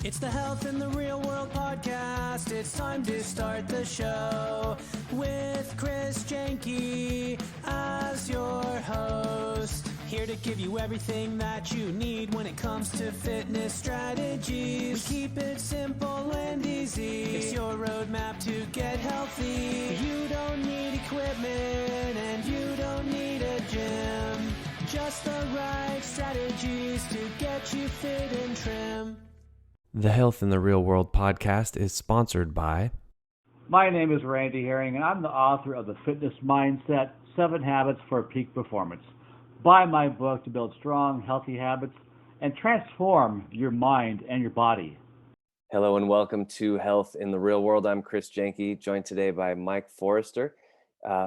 It's the Health in the Real World podcast. It's time to start the show with Chris Janke as your host. Here to give you everything that you need when it comes to fitness strategies. We keep it simple and easy. It's your roadmap to get healthy. You don't need equipment and you don't need a gym. Just the right strategies to get you fit and trim. The Health in the Real World podcast is sponsored by... My name is Randy Herring, and I'm the author of The Fitness Mindset, 7 Habits for Peak Performance. Buy my book to build strong, healthy habits and transform your mind and your body. Hello and welcome to Health in the Real World. I'm Chris Janke, joined today by Mike Forrester.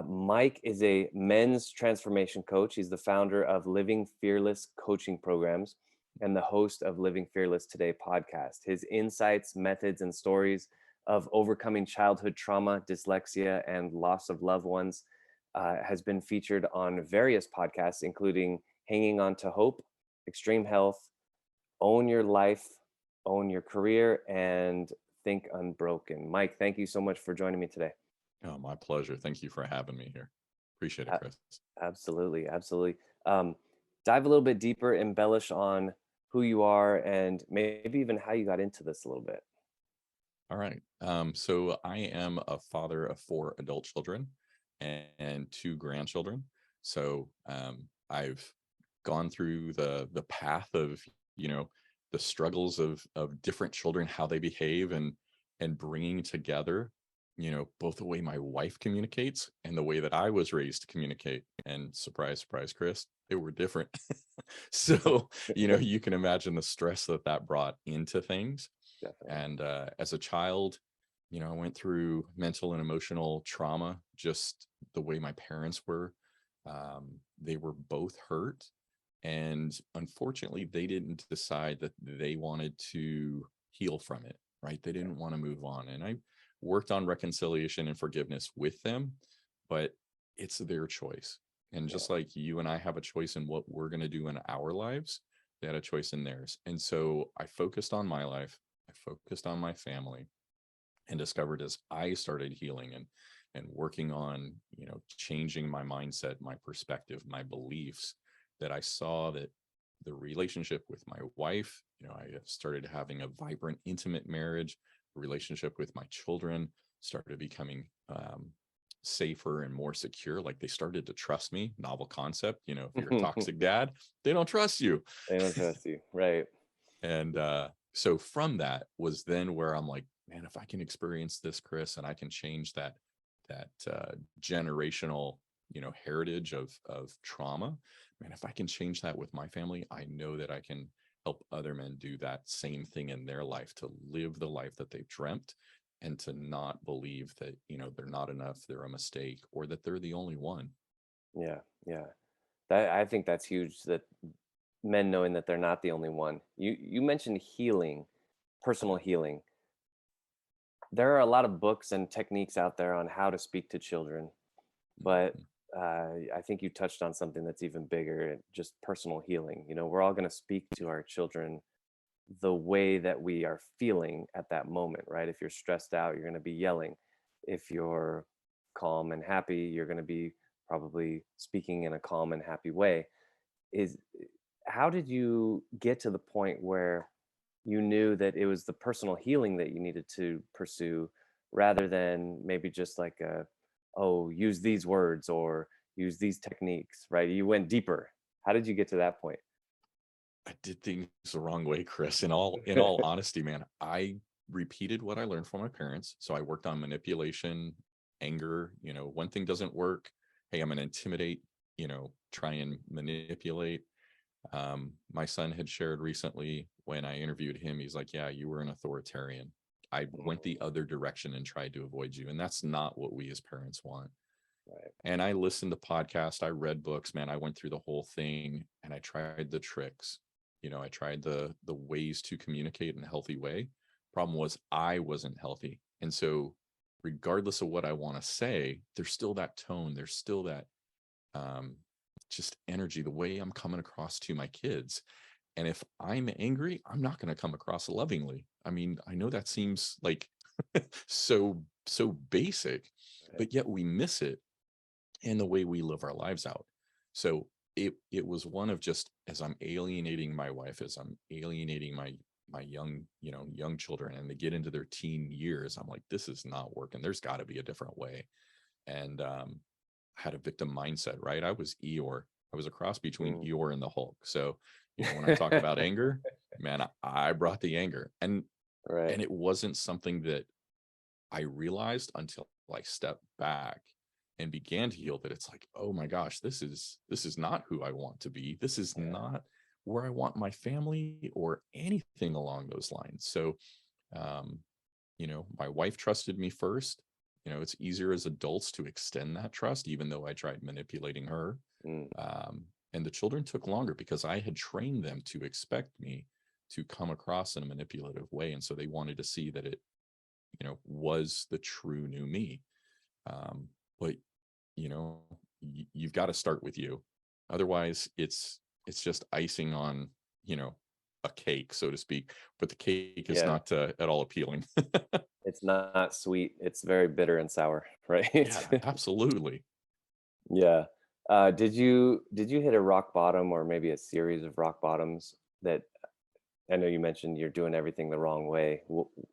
Mike is a men's transformation coach. He's the founder of Living Fearless coaching programs and the host of Living Fearless Today podcast. His insights, methods, and stories of overcoming childhood trauma, dyslexia, and loss of loved ones has been featured on various podcasts, including Hanging On to Hope, Extreme Health, Own Your Life, Own Your Career, and Think Unbroken. Mike, thank you so much for joining me today. Oh, my pleasure. Thank you for having me here. Appreciate it, Chris. Absolutely. Dive a little bit deeper, embellish on who you are and maybe even how you got into this a little bit. All right. So I am a father of 4 adult children and 2 grandchildren. So I've gone through the path of, the struggles of different children, how they behave, and bringing together, both the way my wife communicates and the way that I was raised to communicate. And surprise, surprise, Chris, they were different. So, you can imagine the stress that brought into things. Definitely. And as a child, I went through mental and emotional trauma, just the way my parents were. They were both hurt. And unfortunately, they didn't decide that they wanted to heal from it, right? They didn't want to move on. And I worked on reconciliation and forgiveness with them, but it's their choice. And just like you and I have a choice in what we're going to do in our lives, they had a choice in theirs. And so I focused on my life, I focused on my family, and discovered as I started healing and working on, changing my mindset, my perspective, my beliefs, that I saw that the relationship with my wife, I started having a vibrant, intimate marriage. The relationship with my children started becoming safer and more secure. Like they started to trust me. Novel concept. If you're a toxic dad, they don't trust you. They don't trust you. Right. And so from that was then where I'm like, man, if I can experience this, Chris, and I can change that generational, heritage of trauma, man, if I can change that with my family, I know that I can help other men do that same thing in their life, to live the life that they've dreamt and to not believe that, they're not enough, they're a mistake, or that they're the only one. Yeah. I think that's huge, that men knowing that they're not the only one. You mentioned healing, personal healing. There are a lot of books and techniques out there on how to speak to children, but I think you touched on something that's even bigger, just personal healing. We're all going to speak to our children the way that we are feeling at that moment, right? If you're stressed out, you're going to be yelling. If you're calm and happy, you're going to be probably speaking in a calm and happy way. How did you get to the point where you knew that it was the personal healing that you needed to pursue, rather than maybe just like use these words or use these techniques, right? You went deeper. How did you get to that point? I did things the wrong way, Chris. In all honesty, man, I repeated what I learned from my parents. So I worked on manipulation, anger. One thing doesn't work, hey, I'm going to intimidate, try and manipulate. My son had shared recently when I interviewed him, he's like, yeah, you were an authoritarian. I went the other direction and tried to avoid you. And that's not what we as parents want. Right. And I listened to podcasts, I read books, man, I went through the whole thing and I tried the tricks. I tried the ways to communicate in a healthy way. Problem was I wasn't healthy. And so regardless of what I want to say, there's still that tone, there's still that just energy, the way I'm coming across to my kids. And if I'm angry, I'm not going to come across lovingly. I mean, I know that seems like so basic, Right. but yet we miss it in the way we live our lives out. So it was one of just, as I'm alienating my wife, as I'm alienating my young, young children, and they get into their teen years, I'm like, this is not working. There's got to be a different way. And I had a victim mindset, right? I was Eeyore. I was a cross between Eeyore and the Hulk. So, when I talk about anger, man, I brought the anger. And Right. it wasn't something that I realized until I stepped back and began to heal, that it's like, oh my gosh, this is not who I want to be. This is not where I want my family or anything along those lines. So, my wife trusted me first. It's easier as adults to extend that trust, even though I tried manipulating her. Mm. And the children took longer because I had trained them to expect me to come across in a manipulative way. And so they wanted to see that it, was the true new me. But you've got to start with you. Otherwise it's just icing on, a cake, so to speak, but the cake is not at all appealing. It's not sweet. It's very bitter and sour, right? Yeah, absolutely. Yeah. Did you hit a rock bottom, or maybe a series of rock bottoms that, I know you mentioned you're doing everything the wrong way.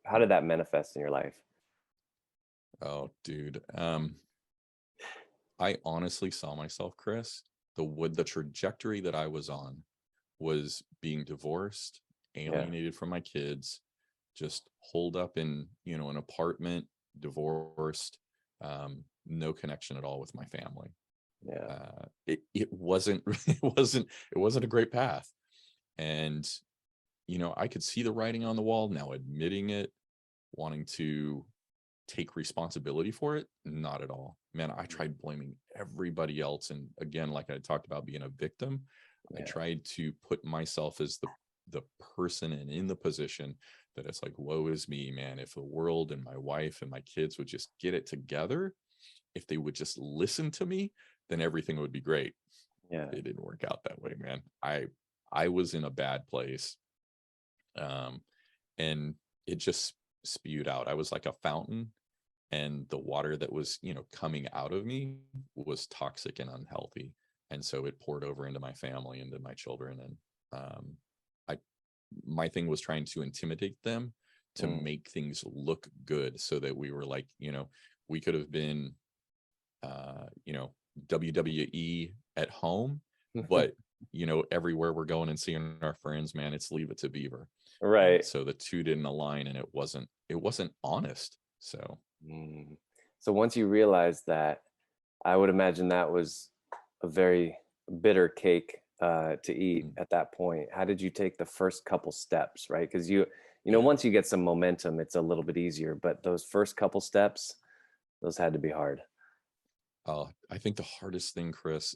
How did that manifest in your life? Oh, dude. I honestly saw myself, Chris, the trajectory that I was on was being divorced, Yeah. alienated from my kids, just holed up in, an apartment, divorced, no connection at all with my family. Yeah. It wasn't it wasn't a great path. And I could see the writing on the wall. Now admitting it, wanting to take responsibility for it, not at all. Man, I tried blaming everybody else. And again, like I talked about being a victim, I Yeah. tried to put myself as the person and in the position that it's like, woe is me, man. If the world and my wife and my kids would just get it together, if they would just listen to me, then everything would be great. Yeah. It didn't work out that way, man. I was in a bad place. And it just spewed out. I was like a fountain, and the water that was, coming out of me was toxic and unhealthy. And so it poured over into my family, into my children. And I my thing was trying to intimidate them to Mm. make things look good, so that we were like, we could have been WWE at home, but everywhere we're going and seeing our friends, man, it's Leave It to Beaver. And Right. so the two didn't align, and it wasn't honest. So Mm. So once you realized that, I would imagine that was a very bitter cake to eat at that point. How did you take the first couple steps, right? Because yeah. once you get some momentum, it's a little bit easier. But those first couple steps, those had to be hard. I think the hardest thing, Chris,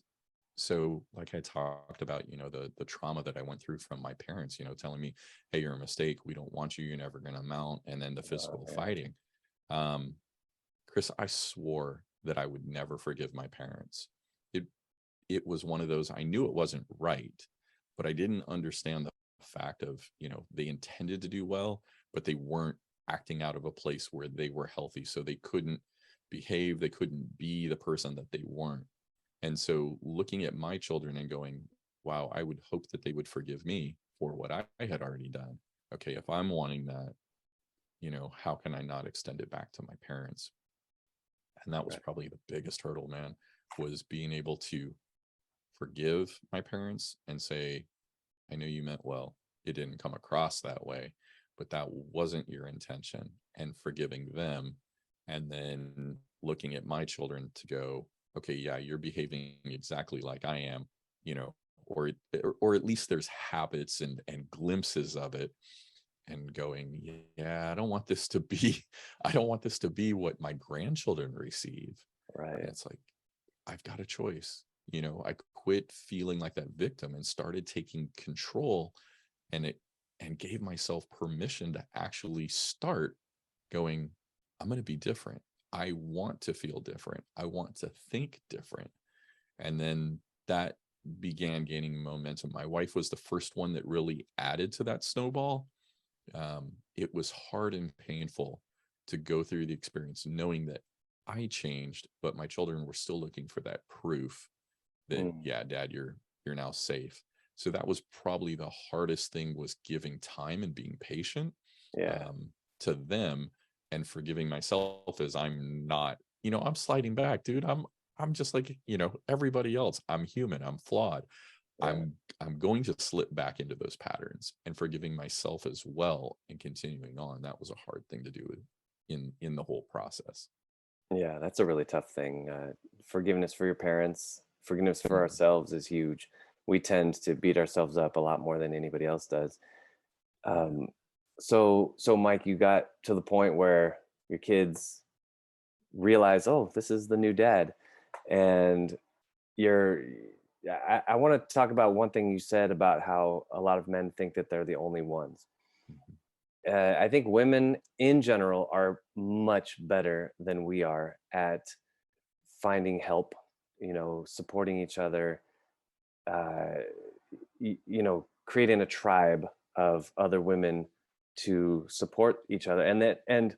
so like I talked about, the trauma that I went through from my parents, telling me, hey, you're a mistake, we don't want you, you're never going to amount, and then the physical Yeah. fighting. Chris, I swore that I would never forgive my parents. It was one of those, I knew it wasn't right, but I didn't understand the fact of, they intended to do well, but they weren't acting out of a place where they were healthy, so they couldn't behave, they couldn't be the person that they weren't. And so looking at my children and going, wow, I would hope that they would forgive me for what I had already done. Okay, if I'm wanting that, how can I not extend it back to my parents? And that was Right. probably the biggest hurdle, man, was being able to forgive my parents and say, I know you meant well. It didn't come across that way, but that wasn't your intention. And forgiving them, and then looking at my children to go, okay, yeah, you're behaving exactly like I am, or at least there's habits and glimpses of it, and going, yeah, I don't want this to be I don't want this to be what my grandchildren receive. And Right. it's like, I've got a choice. I quit feeling like that victim and started taking control, and gave myself permission to actually start going, I'm going to be different. I want to feel different. I want to think different. And then that began gaining momentum. My wife was the first one that really added to that snowball. It was hard and painful to go through the experience knowing that I changed, but my children were still looking for that proof that, yeah, Dad, you're now safe. So that was probably the hardest thing, was giving time and being patient to them, and forgiving myself as I'm not, I'm sliding back, dude. I'm just like, everybody else. I'm human. I'm flawed. I'm going to slip back into those patterns, and forgiving myself as well and continuing on. That was a hard thing to do in the whole process. Yeah, that's a really tough thing. Forgiveness for your parents, forgiveness for ourselves is huge. We tend to beat ourselves up a lot more than anybody else does. So Mike, you got to the point where your kids realize, oh, this is the new dad. And I want to talk about one thing you said about how a lot of men think that they're the only ones. I think women in general are much better than we are at finding help, supporting each other, creating a tribe of other women to support each other. And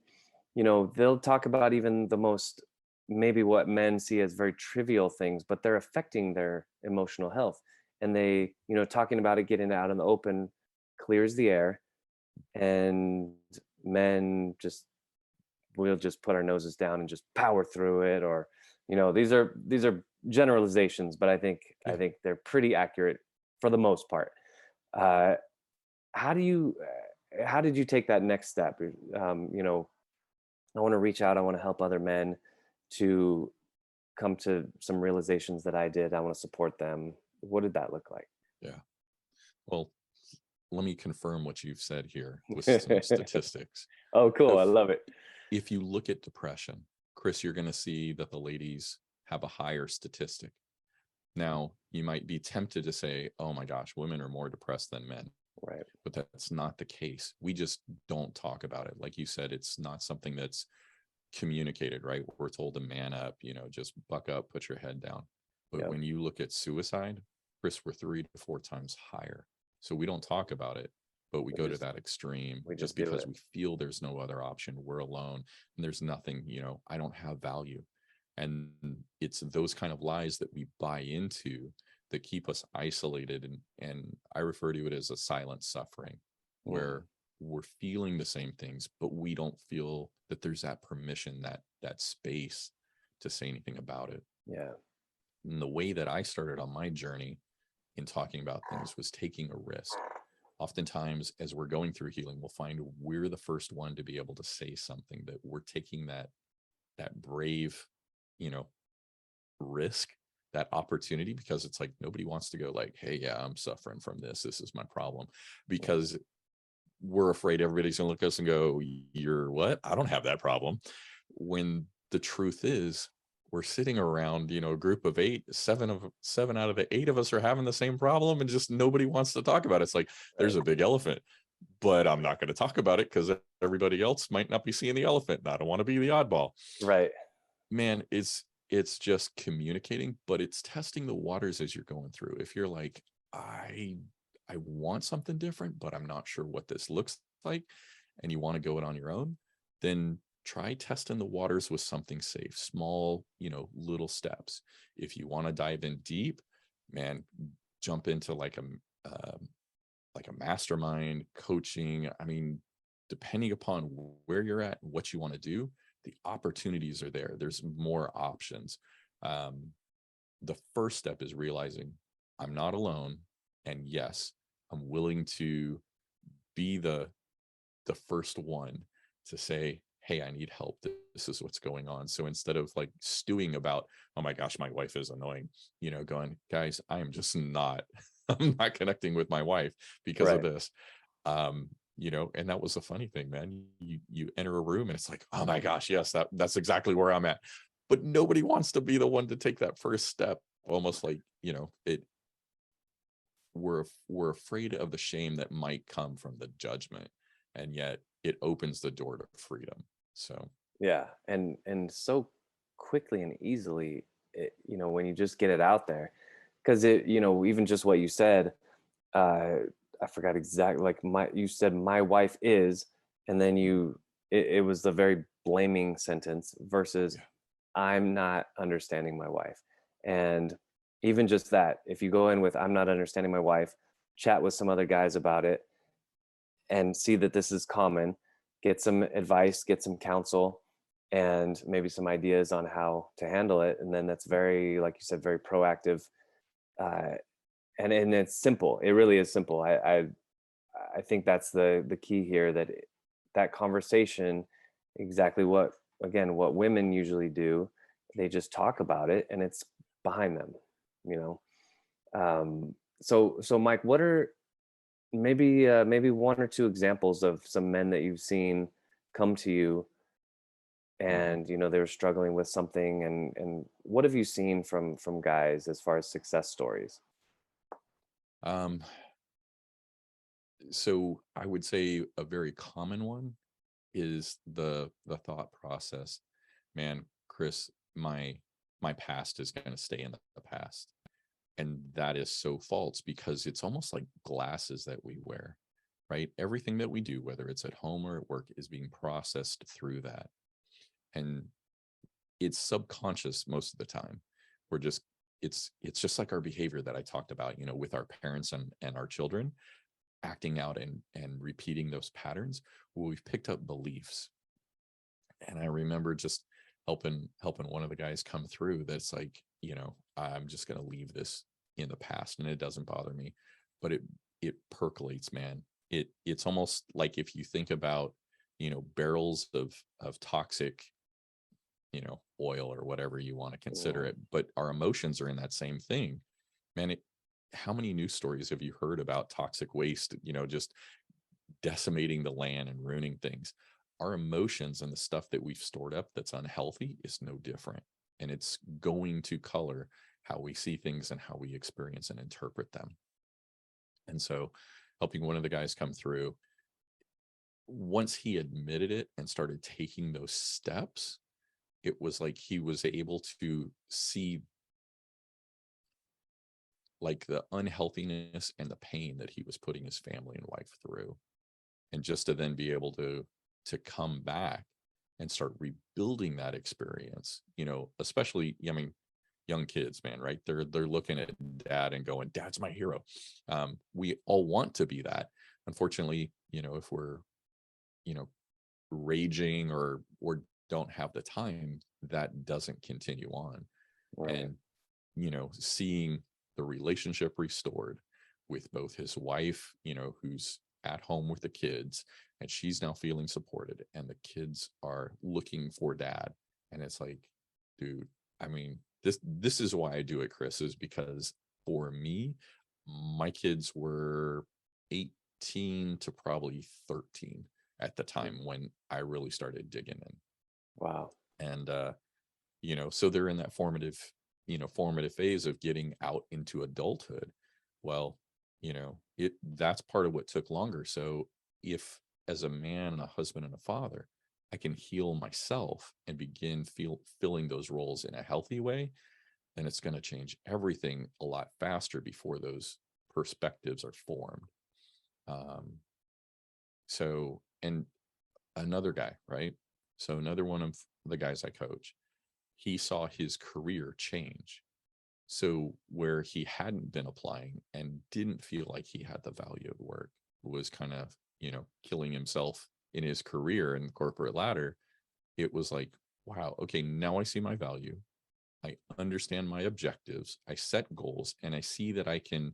they'll talk about even the most, maybe what men see as very trivial things, but they're affecting their emotional health. And they, talking about it, getting it out in the open clears the air. And men we'll just put our noses down and just power through it. Or, these are generalizations, but I think they're pretty accurate for the most part. How did you take that next step? I want to reach out. I want to help other men to come to some realizations that I did. I want to support them. What did that look like? Yeah. Well, let me confirm what you've said here with some statistics. Oh, cool. I love it. If you look at depression, Chris, you're going to see that the ladies have a higher statistic. Now, you might be tempted to say, oh my gosh, women are more depressed than men. Right. But that's not the case. We just don't talk about it. Like you said, it's not something that's communicated, right? We're told to man up, just buck up, put your head down. But when you look at suicide, Chris, we're 3 to 4 times higher. So we don't talk about it, but we go to that extreme just because we feel there's no other option. We're alone and there's nothing, I don't have value. And it's those kind of lies that we buy into that keep us isolated. And I refer to it as a silent suffering, where we're feeling the same things, but we don't feel that there's that permission, that space to say anything about it. Yeah. And the way that I started on my journey in talking about things was taking a risk. Oftentimes, as we're going through healing, we'll find we're the first one to be able to say something, that we're taking that brave, risk, that opportunity, because it's like nobody wants to go like, hey, yeah, I'm suffering from this. This is my problem, because we're afraid everybody's going to look at us and go, you're what? I don't have that problem. When the truth is, we're sitting around, a group of 8, 7 out of the 8 of us are having the same problem, and just nobody wants to talk about it. It's like, there's a big elephant, but I'm not going to talk about it because everybody else might not be seeing the elephant, and I don't want to be the oddball. Right. Man, it's just communicating, but it's testing the waters as you're going through. If you're like, I want something different, but I'm not sure what this looks like, and you want to go it on your own, then try testing the waters with something safe, small, little steps. If you want to dive in deep, man, jump into like a mastermind coaching. I mean, depending upon where you're at and what you want to do, the opportunities are there. There's more options. The first step is realizing I'm not alone. And yes, I'm willing to be the first one to say, hey, I need help. This is what's going on. So instead of like stewing about, oh my gosh, my wife is annoying, going, guys, I'm just not, I'm not connecting with my wife because of this. And that was a funny thing, man. You enter a room and it's like, oh my gosh, yes, that's exactly where I'm at. But nobody wants to be the one to take that first step. Almost like, we're afraid of the shame that might come from the judgment, and yet it opens the door to freedom. So yeah, and so quickly and easily, when you just get it out there, because it, even just what you said, I forgot exactly, like you said, my wife is, and then it was the very blaming sentence versus Yeah. I'm not understanding my wife. And even just that, if you go in with, I'm not understanding my wife, chat with some other guys about it and see that this is common, get some advice, get some counsel, and maybe some ideas on how to handle it. And then that's very, like you said, very proactive. Uh, and it's simple. It really is simple. I think that's the key here, that that conversation, exactly what women usually do, they just talk about it and it's behind them, you know. So Mike, what are maybe one or two examples of some men that you've seen come to you and they were struggling with something, and what have you seen from guys as far as success stories? Um, so I would say a very common one is the thought process, man, Chris, my past is going to stay in the past. And that is so false, because it's almost like glasses that we wear, right? Everything that we do, whether it's at home or at work, is being processed through that. And it's subconscious most of the time. We're just, it's just like our behavior that I talked about, with our parents and our children, acting out and repeating those patterns. Well, we've picked up beliefs. And I remember just helping one of the guys come through that's like, I'm just going to leave this in the past and it doesn't bother me. But it percolates, man. It's almost like if you think about, barrels of toxic, oil or whatever you want to consider Yeah. it, but our emotions are in that same thing, man. How many news stories have you heard about toxic waste, just decimating the land and ruining things? Our emotions and the stuff that we've stored up that's unhealthy is no different. And it's going to color how we see things and how we experience and interpret them. And so helping one of the guys come through, once he admitted it and started taking those steps, it was like he was able to see like the unhealthiness and the pain that he was putting his family and wife through. And just to then be able to come back and start rebuilding that experience, especially, I mean, young kids, man, right? They're looking at dad and going, dad's my hero. We all want to be that. Unfortunately, if we're, raging or don't have the time, that doesn't continue on. Right. And, seeing the relationship restored with both his wife, who's at home with the kids, and she's now feeling supported, and the kids are looking for dad. And it's like, dude, I mean, this is why I do it, Chris, is because for me, my kids were 18 to probably 13 at the time when I really started digging in. Wow. And so they're in that formative phase of getting out into adulthood. Well, that's part of what took longer. So if, as a man, a husband, and a father, I can heal myself and begin filling those roles in a healthy way, then it's going to change everything a lot faster before those perspectives are formed. So, and another guy, right? So another one of the guys I coach, he saw his career change. So where he hadn't been applying and didn't feel like he had the value of work, was kind of, killing himself in his career and corporate ladder. It was like, wow, okay, now I see my value. I understand my objectives. I set goals and I see that I can,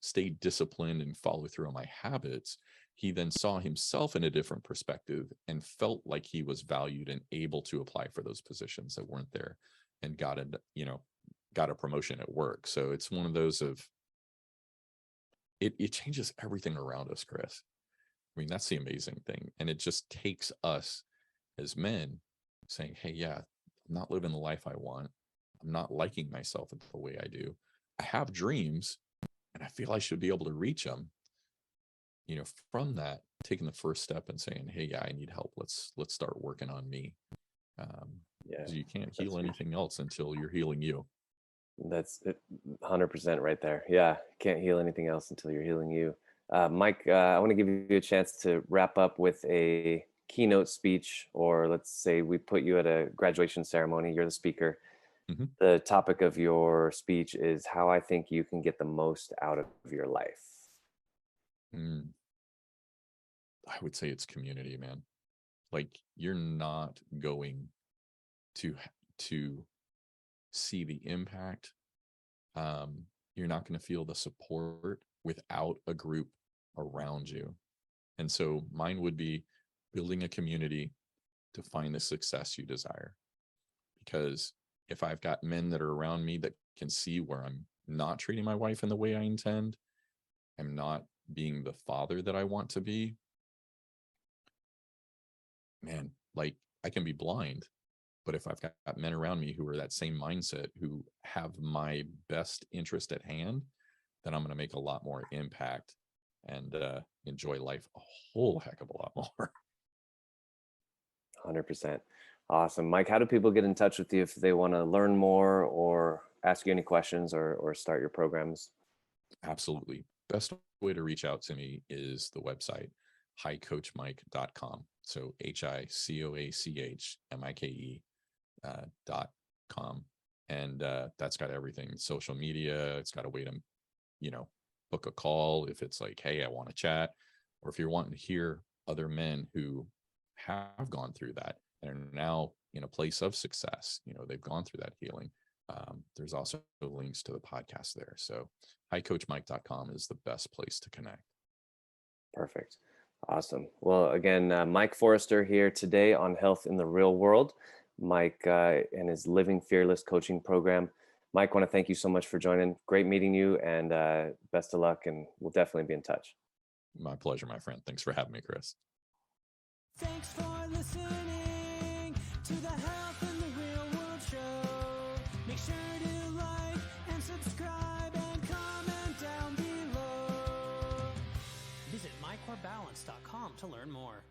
stay disciplined and follow through on my habits. He then saw himself in a different perspective and felt like he was valued and able to apply for those positions that weren't there, and got a promotion at work. So it's one of those of it changes everything around us, Chris. I mean, that's the amazing thing. And it just takes us as men saying, hey, yeah, I'm not living the life I want. I'm not liking myself the way I do. I have dreams and I feel I should be able to reach them. From that, taking the first step and saying, hey, yeah, I need help. Let's start working on me. Yeah. Because you can't heal anything else until you're healing you. That's 100% right there. Yeah, can't heal anything else until you're healing you. Mike, I want to give you a chance to wrap up with a keynote speech, or let's say we put you at a graduation ceremony, you're the speaker. hmm The topic of your speech is how I think you can get the most out of your life. Mm, I would say it's community, man. Like you're not going to to see the impact. You're not going to feel the support without a group around you. And so mine would be building a community to find the success you desire. Because if I've got men that are around me that can see where I'm not treating my wife in the way I intend, I'm not being the father that I want to be, man, like I can be blind. But if I've got men around me who are that same mindset, who have my best interest at hand, then I'm going to make a lot more impact and enjoy life a whole heck of a lot more. 100%. Awesome. Mike, how do people get in touch with you if they want to learn more or ask you any questions or start your programs? Absolutely. Best way to reach out to me is the website, hicoachmike.com. So HICOACHMIKE.com. And that's got everything, social media. It's got a way to, book a call if it's like, hey, I want to chat, or if you're wanting to hear other men who have gone through that and are now in a place of success, they've gone through that healing. There's also links to the podcast there. So hicoachmike.com is the best place to connect. Perfect. Awesome. Well, again, Mike Forrester here today on Health in the Real World. Mike and his Living Fearless coaching program. Mike, I want to thank you so much for joining. Great meeting you, and best of luck, and we'll definitely be in touch. My pleasure, my friend. Thanks for having me, Chris. Thanks for listening to the Health in the Real World show. Make sure to like and subscribe and comment down below. Visit mycorebalance.com to learn more.